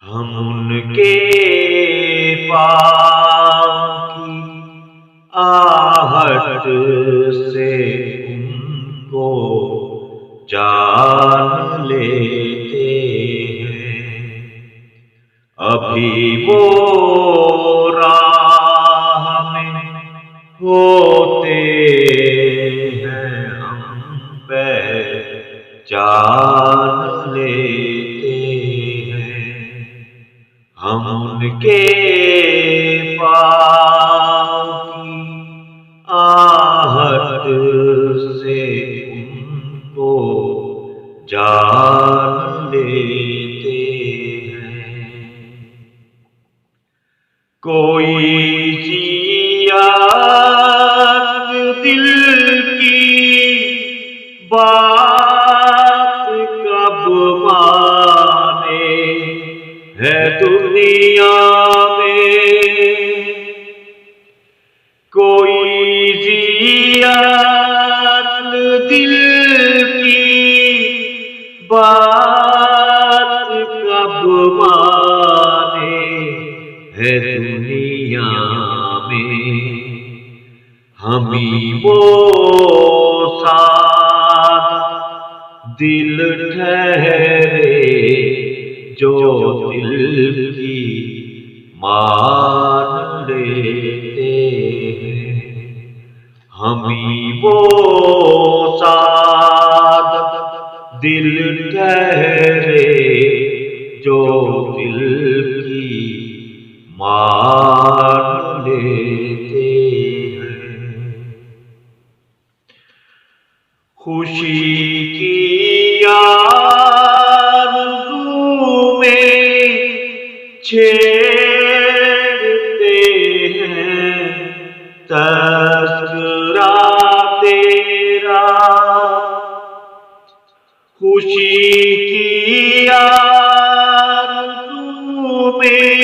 ہم ان کے پاؤں کی آہٹ سے ان کو جان لیتے ہیں۔ ابھی وہ راہ میں ہوتے ہیں، ہم پہچان لیتے ہیں۔ ہم ان کے پاؤں کی آہٹ سے ان کو جان لیتے ہیں۔ کوئی چیات دل کی بات کب مانے ہے دنیا میں، کوئی ذیات دل کی بات کب مانے ہے دنیا میں۔ ہمیں وہ ساتھ دل ٹھہرے جو دل کی مان لیتے ہیں۔ ہمیں وہ ساتھ دل ٹھہرے جو دل کی مان لیتے ہیں۔ خوشی کی آرزو میں چھیڑتے ہیں تذکرہ تیرا، خوشی کی آرزو میں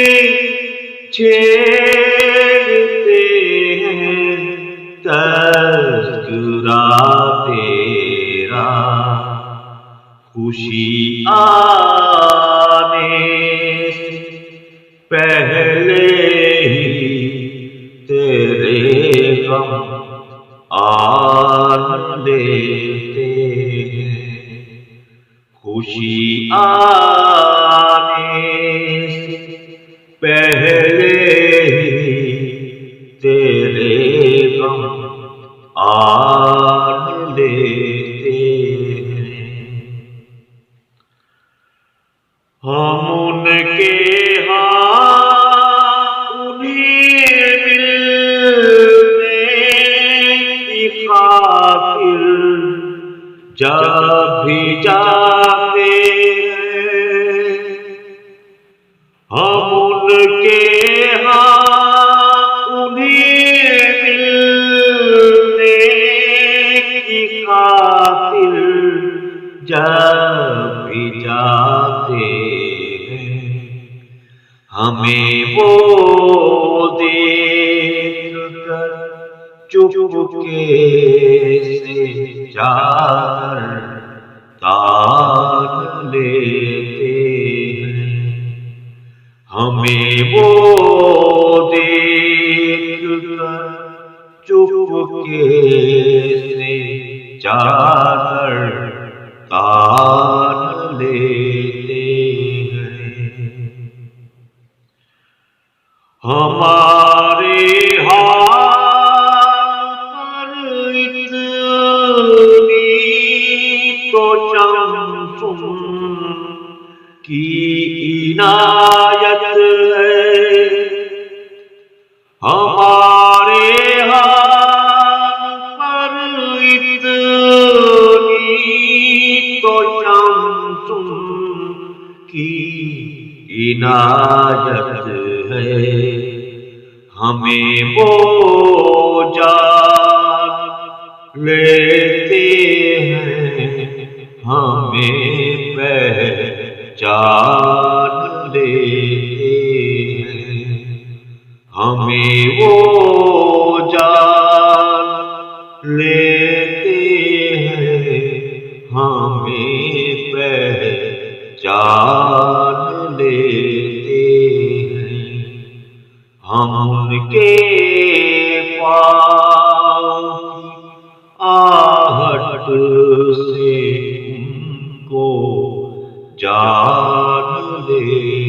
چھیڑتے ہیں تذکرہ تیرا۔ خوشی آنے سے پہلے ہی تیرے غم آن لیتے ہیں۔ خوشی آنے سے پہلے ہی تیرے غم آن لیتے ہیں۔ ہم ان کے انہیں ملنے کی خاطر جب بھی جاتے ہیں، ہم ان کے انہیں ملنے کی خاطر جب بھی جاتے ہیں، ہمیں وہ دیکھ کر چپکے سے چادر تان لیتے ہیں۔ ہمیں وہ دیکھ کر چپکے سے چادر تان لیتے ہیں۔ ہمارے ہاتھ پر اتنی تو شمس کی عنایت ہے، ہمارے ہاتھ پر اتنی تو شمس کی عنایت ہے۔ ہمیں وہ جان لیتے ہیں، ہمیں پہچان لیتے ہیں۔ ہمیں وہ جان لیتے ہیں، ہمیں پہچان لیتے ہم ان کے پاؤں کی آہٹ سے ان کو جان لیتے